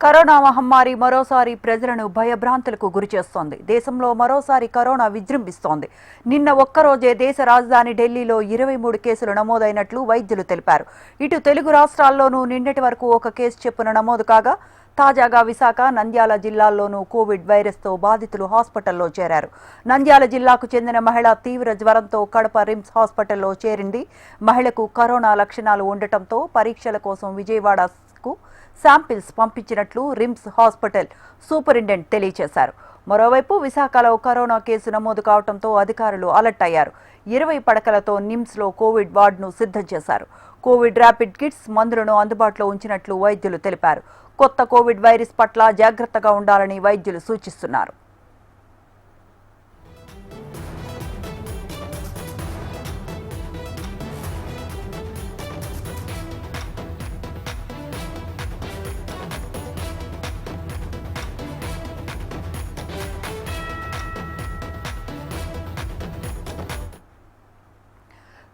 Corona మహమ్మారి మరోసారి ప్రజలను భయభ్రాంతులకు గురిచేస్తోంది. దేశంలో మరోసారి కరోనా విజృంభిస్తోంది. నిన్న ఒక్కరోజే దేశ రాజధాని ఢిల్లీలో 23 కేసులు నమోదైనట్లు వైద్యులు తెలిపారు. ఇటు తెలుగు రాష్ట్రాల్లోనూ నిన్నటి వరకు ఒక కేసు చొప్పున నమోదు కాగా తాజాగా విశాఖ, నంద్యాల జిల్లాల్లోనూ కోవిడ్ వైరస్తో బాధితులు హాస్పిటల్లో చేరారు. నంద్యాల జిల్లాకు చెందిన మహిళ తీవ్ర జ్వరంతో కడప రిమ్స్ హాస్పిటల్లో చేరింది. మహిళకు కరోనా లక్షణాలు ఉండటంతో పరీక్షల కోసం విజయవాడకు శాంపిల్స్ పంపించినట్లు రిమ్స్ హాస్పిటల్ సూపరింటెండెంట్ తెలియజేశారు. మరోవైపు విశాఖలో కరోనా కేసు నమోదు కావడంతో అధికారులు అలర్ట్ అయ్యారు. 20 పడకలతో నిమ్స్లో కోవిడ్ వార్డును సిద్ధం చేశారు. కోవిడ్ ర్యాపిడ్ కిట్స్, మందులను అందుబాటులో ఉంచినట్లు వైద్యులు తెలిపారు. కొత్త కోవిడ్ వైరస్ పట్ల జాగ్రత్తగా ఉండాలని వైద్యులు సూచిస్తున్నారు.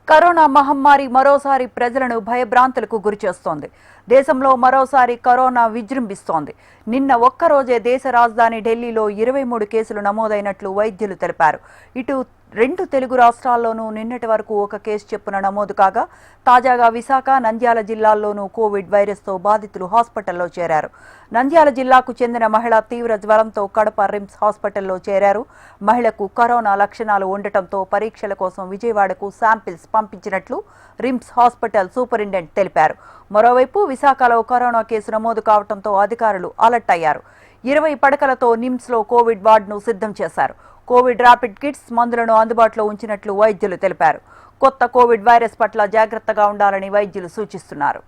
కరోనా మహమ్మారి మరోసారి ప్రజలను భయభ్రాంతులకు గురిచేస్తోంది. దేశంలో మరోసారి కరోనా విజృంభిస్తోంది. నిన్న ఒక్కరోజే దేశ రాజధాని ఢిల్లీలో 23 కేసులు నమోదైనట్లు వైద్యులు తెలిపారు. ఇటు 2 తెలుగు రాష్ట్రాల్లోనూ నిన్నటి వరకు ఒక కేసు చొప్పున నమోదు కాగా తాజాగా విశాఖ, నంద్యాల జిల్లాల్లోనూ కోవిడ్ వైరస్తో బాధితులు హాస్పిటల్లో చేరారు. నంద్యాల జిల్లాకు చెందిన మహిళ తీవ్ర జ్వరంతో కడప రిమ్స్ హాస్పిటల్లో చేరారు. మహిళకు కరోనా లక్షణాలు ఉండటంతో పరీక్షల కోసం విజయవాడకు శాంపిల్స్ పంపించినట్లు రిమ్స్ హాస్పిటల్ సూపరింటెండెంట్ తెలిపారు. మరోవైపు విశాఖలో కరోనా కేసు నమోదు కావడంతో అధికారులు అలర్ట్ అయ్యారు. 20 పడకలతో నిమ్స్లో కోవిడ్ వార్డును సిద్ధం చేశారు. కోవిడ్ ర్యాపిడ్ కిట్స్, మందులను అందుబాటులో ఉంచినట్లు వైద్యులు తెలిపారు. కొత్త కోవిడ్ వైరస్ పట్ల జాగ్రత్తగా ఉండాలని వైద్యులు సూచిస్తున్నారు.